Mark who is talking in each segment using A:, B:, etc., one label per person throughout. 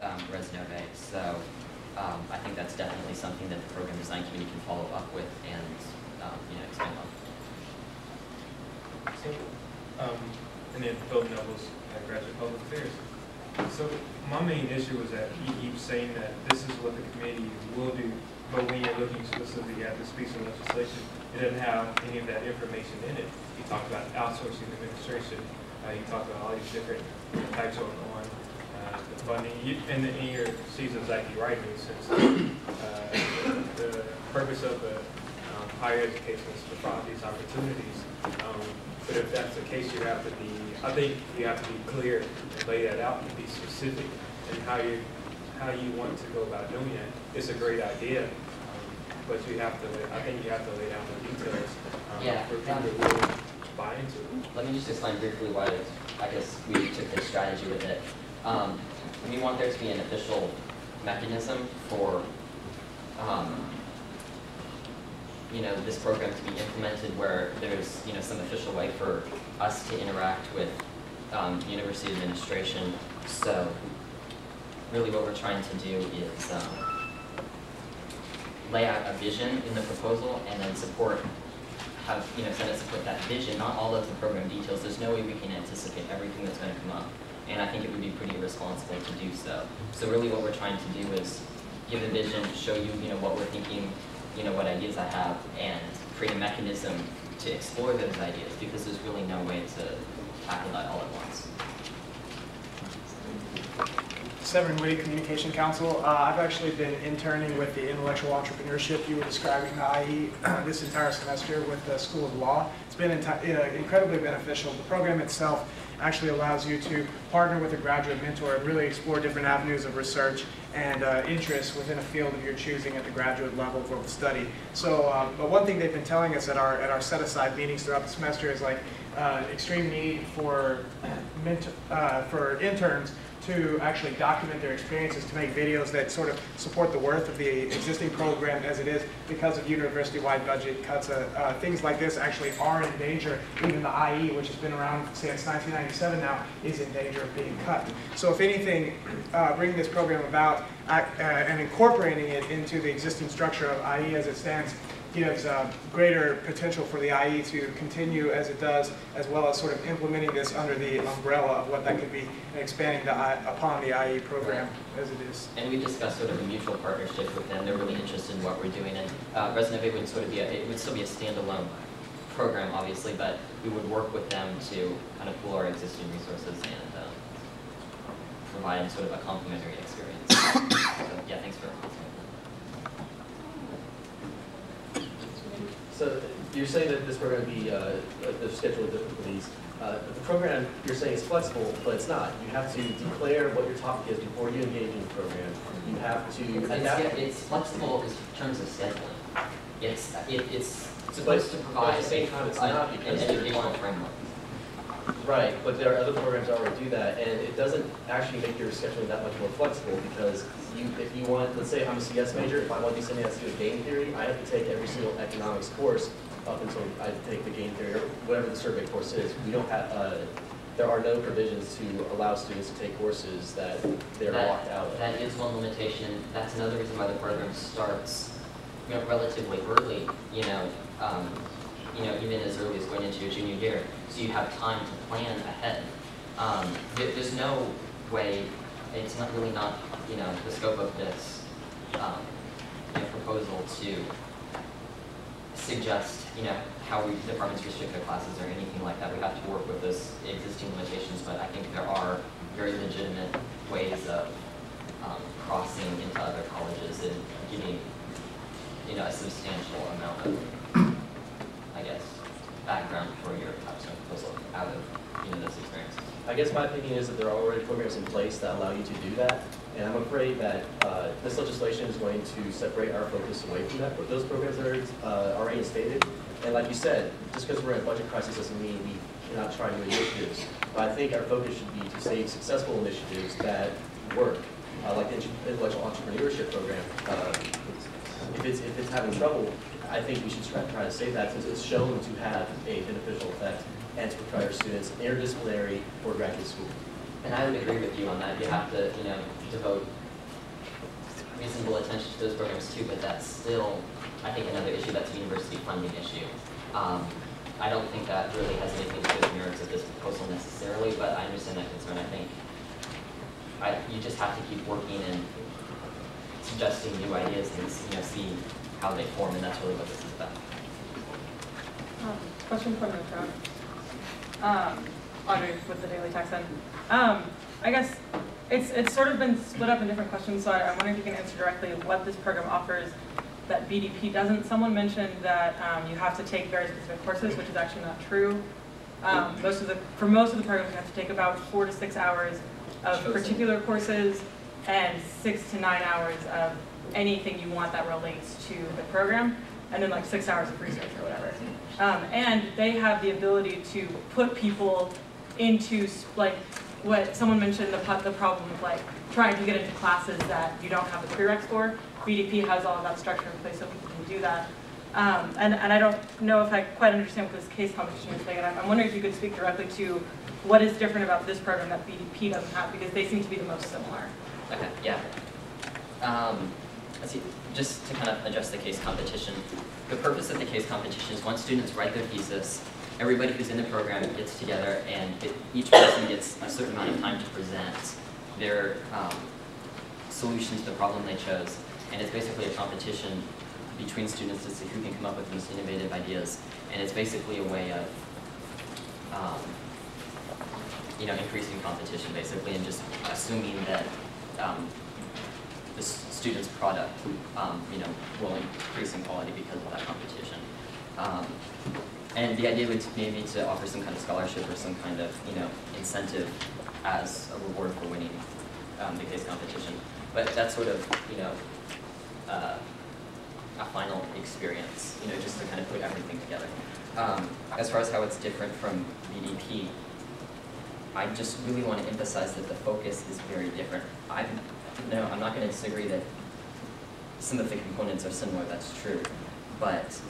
A: ResNove. So I think that's definitely something that the program design committee can follow up with and expand on.
B: So, and then Phil Neville's at Graduate Public Affairs. So my main issue is that he keeps saying that this is what the committee will do, but when you're looking specifically at this piece of legislation, it doesn't have any of that information in it. He talked about outsourcing administration. He talked about all these different types on the funding. And in your season's exactly right, in a sense. The purpose of the higher education is to provide these opportunities. But if that's the case, you have to be, I think you have to be clear and lay that out and be specific in how you want to go about doing that. It's a great idea, but you have to, I think you have to lay down the details for people to really buy into it.
A: Let me just explain briefly why I guess we took this strategy with it. We want there to be an official mechanism for this program to be implemented where there's some official way for us to interact with university administration. So really what we're trying to do is lay out a vision in the proposal and then Senate support that vision, not all of the program details. There's no way we can anticipate everything that's going to come up. And I think it would be pretty irresponsible to do so. So really what we're trying to do is give a vision, show you, what we're thinking, what ideas I have, and create a mechanism to explore those ideas, because there's really no way to tackle that all at once.
C: Severin Whitty, Communication Council. I've actually been interning with the intellectual entrepreneurship you were describing, the IE, this entire semester with the School of Law. It's been incredibly beneficial. The program itself actually allows you to partner with a graduate mentor and really explore different avenues of research and interests within a field of your choosing at the graduate level for study. So, but one thing they've been telling us at our set-aside meetings throughout the semester is extreme need for interns to actually document their experiences, to make videos that sort of support the worth of the existing program as it is because of university-wide budget cuts. Things like this actually are in danger. Even the IE, which has been around since 1997 now, is in danger of being cut. So if anything, bringing this program about and incorporating it into the existing structure of IE as it stands gives greater potential for the IE to continue as it does, as well as sort of implementing this under the umbrella of what that could be and expanding upon the IE program as it is.
A: And we discussed sort of a mutual partnership with them. They're really interested in what we're doing, and ResNove would sort of it would still be a standalone program, obviously, but we would work with them to kind of pool our existing resources and provide sort of a complementary experience. So yeah, thanks for asking.
D: So you're saying that this program would be the schedule of difficulties. The program you're saying is flexible, but it's not. You have to declare what your topic is before you engage in the program. You have to adapt.
A: It's flexible in terms of scheduling. It's supposed to provide
D: at the same time, it's not
A: an educational framework.
D: Right, but there are other programs that already do that, and it doesn't actually make your scheduling that much more flexible because if you want, let's say I'm a CS major, if I want to do something that's to do with game theory, I have to take every single economics course up until I take the game theory or whatever the survey course is. We don't have, there are no provisions to allow students to take courses that they're locked out of.
A: That is one limitation. That's another reason why the program starts, relatively early. Even as early as going into your junior year, so you have time to plan ahead. There's no way. It's not really the scope of this proposal to suggest how departments restrict their classes or anything like that. We have to work with those existing limitations, but I think there are very legitimate ways of crossing into other colleges and getting a substantial amount of background for your capstone proposal out of those experiences.
D: I guess my opinion is that there are already programs in place that allow you to do that, and I'm afraid that this legislation is going to separate our focus away from that. But those programs that are already instated, and like you said, just because we're in a budget crisis doesn't mean we cannot try new initiatives. But I think our focus should be to save successful initiatives that work, like the intellectual entrepreneurship program. If it's having trouble, I think we should try to save that since it's shown to have a beneficial effect and to prepare students interdisciplinary for graduate school.
A: And I would agree with you on that. You have to, devote reasonable attention to those programs too, but that's still, I think, another issue that's a university funding issue. I don't think that really has anything to do with the merits of this proposal necessarily, but I understand that concern. I think you just have to keep working and suggesting new ideas and see how they form, and that's really what this is about.
E: Question from the crowd. Audrey with the Daily Texan. I guess it's sort of been split up in different questions, so I'm wondering if you can answer directly what this program offers that BDP doesn't. Someone mentioned that you have to take very specific courses, which is actually not true. For most of the programs, you have to take about 4 to 6 hours of particular courses and 6 to 9 hours of anything you want that relates to the program, and then like 6 hours of research or whatever. And they have the ability to put people into, like, what someone mentioned, the problem of like trying to get into classes that you don't have the prereqs for. BDP has all of that structure in place so people can do that. And I don't know if I quite understand what this case competition is like, and I'm wondering if you could speak directly to what is different about this program that BDP doesn't have, because they seem to be the most similar.
A: Okay, yeah. Let's see, just to kind of address the case competition, the purpose of the case competition is once students write their thesis, everybody who's in the program gets together and each person gets a certain amount of time to present their solution to the problem they chose. And it's basically a competition between students to see who can come up with the most innovative ideas. And it's basically a way of increasing competition basically, and just assuming that the student's product will increase in quality because of that competition. And the idea would maybe to offer some kind of scholarship or some kind of incentive as a reward for winning the case competition. But that's sort of a final experience, just to kind of put everything together. As far as how it's different from BDP, I just really want to emphasize that the focus is very different. I'm not going to disagree that some of the components are similar, that's true, but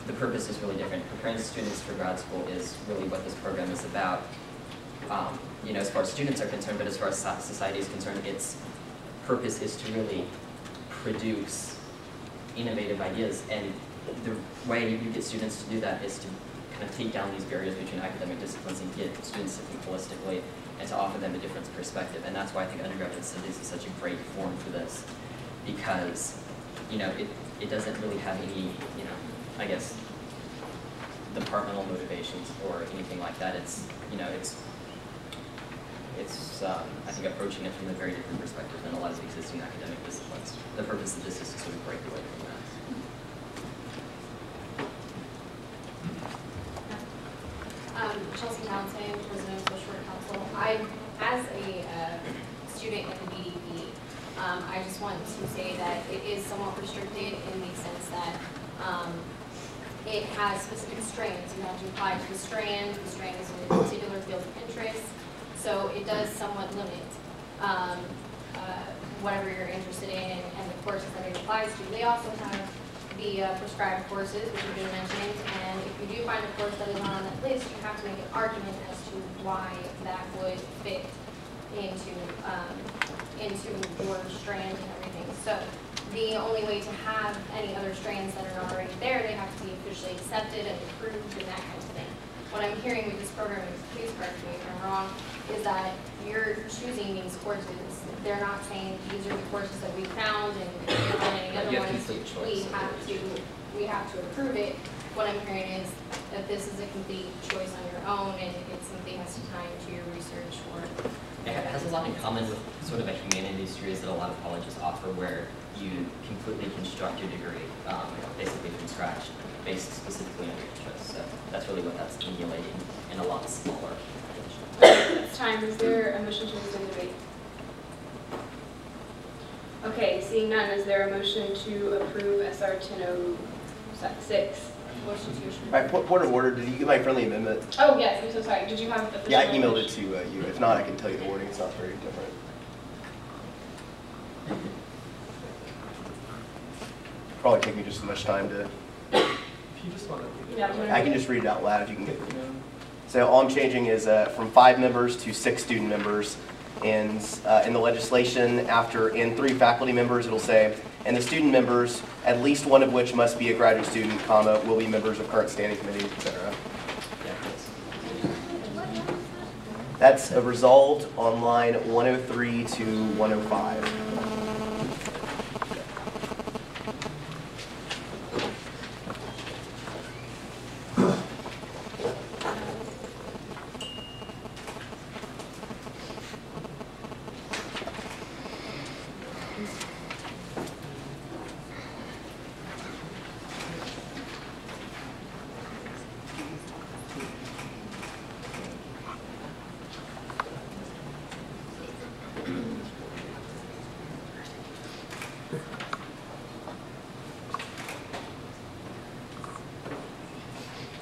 A: the purpose is really different. Preparing students for grad school is really what this program is about. As far as students are concerned, but as far as society is concerned, its purpose is to really produce innovative ideas, and the way you get students to do that is to kind of take down these barriers between academic disciplines and get students to think holistically and to offer them a different perspective. And that's why I think undergraduate studies is such a great form for this, because it doesn't really have any I guess departmental motivations or anything like that. It's I think approaching it from a very different perspective than a lot of the existing academic disciplines. The purpose of this is to sort of break away from that.
F: Chelsea Townsend, President of Social Work Council. As a student at the BDP, I just want to say that it is somewhat restricted in the sense that it has specific strands. You have to apply to the strand. The strand is in a particular field of interest. So it does somewhat limit whatever you're interested in and the courses that it applies to. They also have the prescribed courses, which have been mentioned, and if you do find a course that is not on that list, you have to make an argument as to why that would fit into your strand and everything. So the only way to have any other strands that are not already there, they have to be officially accepted and approved and that kind of thing. What I'm hearing with this program, and please correct me if I'm wrong, is that you're choosing these courses. They're not saying these are the courses that we found and if you find any other ones, we have to approve it. What I'm hearing is that this is a complete choice on your own and it's something that has to tie into your research work.
A: It has a lot in common with sort of a humanities degrees that a lot of colleges offer, where you completely construct your degree, basically from scratch, based specifically on your interests. So that's really what that's emulating in a lot smaller.
G: It's time. Is there a motion to extend debate? Okay, seeing none, is there a motion to approve SR 1006?
F: Motion to approve.
H: All right, point of order, did you get my friendly amendment?
G: Oh, yes, I'm so sorry. Did you have the official
H: Yeah, I emailed
G: language?
H: it to you. If not, I can tell you the wording. It's not very different. Probably take me just as much time to...
B: If you just want to read it.
G: Yeah,
H: I can just read it out loud if you can get it. So all I'm changing is from 5 members to 6 student members. And in the legislation, after in 3 faculty members, it'll say, and the student members, at least one of which must be a graduate student, comma, will be members of current standing committee, etc.
A: Yeah, please.
H: That's resolved on line 103 to 105.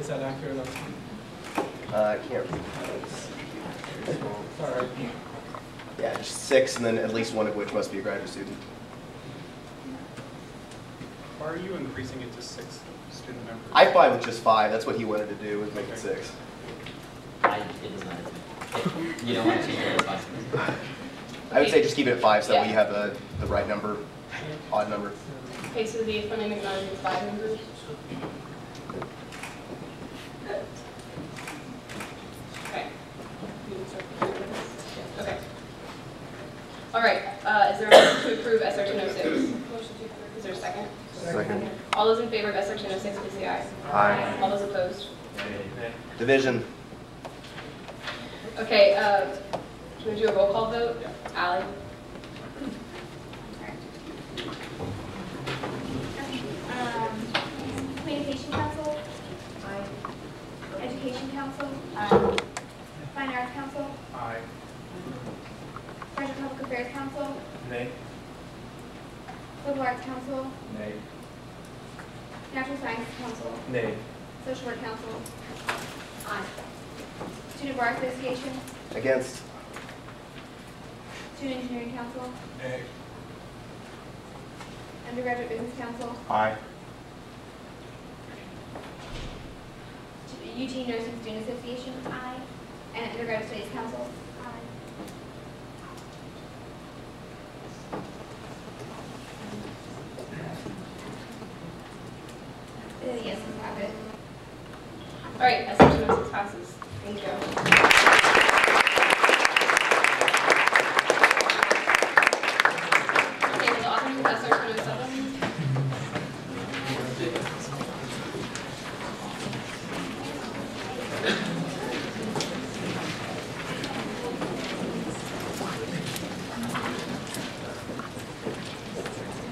C: Is that accurate?
H: I can't read those.
C: All right.
H: Yeah, just 6, and then at least one of which must be a graduate student.
I: Why are you increasing it to 6 student members?
H: I fine with just 5. That's what he wanted to do, was make it 6.
A: It does not. If you don't want to change it, it's fine.
H: I would say just keep it at 5 so that we have the right number, odd number.
G: Okay, so the friendly McNaughton is 5 members. Okay. Okay. All right, is there a motion to approve SR 206? Motion to approve. Is there a second?
H: Second.
G: All those in favor of SR 206, please say aye.
H: Aye.
G: All those opposed?
H: Division.
G: Okay, can we do a roll call vote?
I: Yeah.
G: Ally?
F: Communication Council. Aye. Education Council.
G: Aye.
F: Fine Arts Council.
B: Aye.
F: Treasure Public Affairs Council.
B: Nay.
F: Liberal Arts Council.
B: Nay.
F: Natural Sciences Council.
B: Nay.
F: Social Work Council. Aye. Student Bar Association.
H: Against.
F: Student Engineering Council.
B: Nay.
F: Undergraduate Business Council.
H: Aye.
F: UT Nursing Student Association. Aye. And Undergraduate Studies Council. Aye. Yes, we have it.
G: All right, SR 206 passes. Thank you. Okay, will the authors of SR 207?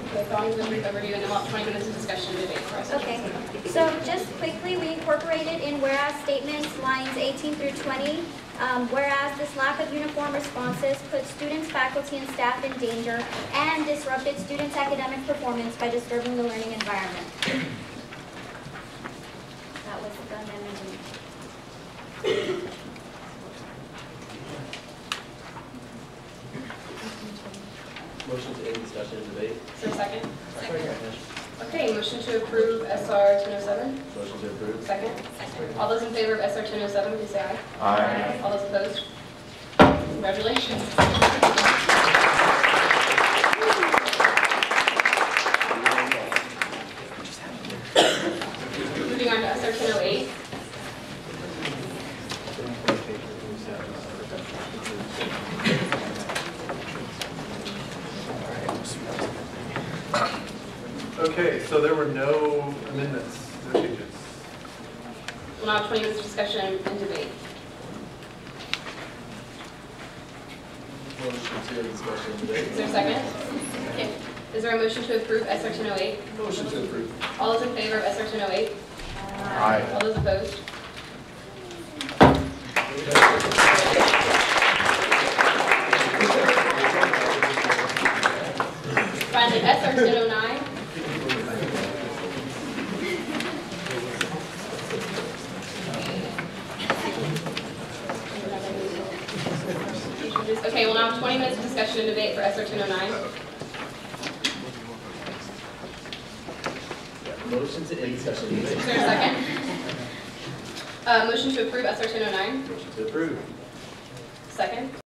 G: Okay, following the brief overview, and then we'll have 20 minutes of discussion and debate for us.
J: Okay, so just quickly, we incorporated in whereas statements, lines 18 through 20, whereas this lack of uniform responses put students, faculty, and staff in danger and disrupted students' academic performance by disturbing the learning environment. That was the amendment.
D: Motion to end discussion and debate.
G: Is there a second? Okay, motion to approve SR 207.
D: Motion to approve.
G: Second? All those in favor of SR 207, please say aye.
H: Aye.
G: All those opposed? Congratulations. Moving on to SR 208.
I: Okay, so there were no amendments, no changes.
G: We'll now have 20 minutes of discussion and debate.
D: Motion to end discussion and debate.
G: Is there a second? Okay. Is there a motion to approve SR 208?
D: Motion to approve.
G: All those in favor of SR 208?
H: Aye.
G: All those opposed? Finally, SR 209. Okay, we'll now have 20 minutes of discussion and debate for SR 209.
D: Motion to end discussion and debate.
G: Is there a second? Motion to approve SR 209.
D: Motion to approve.
G: Second.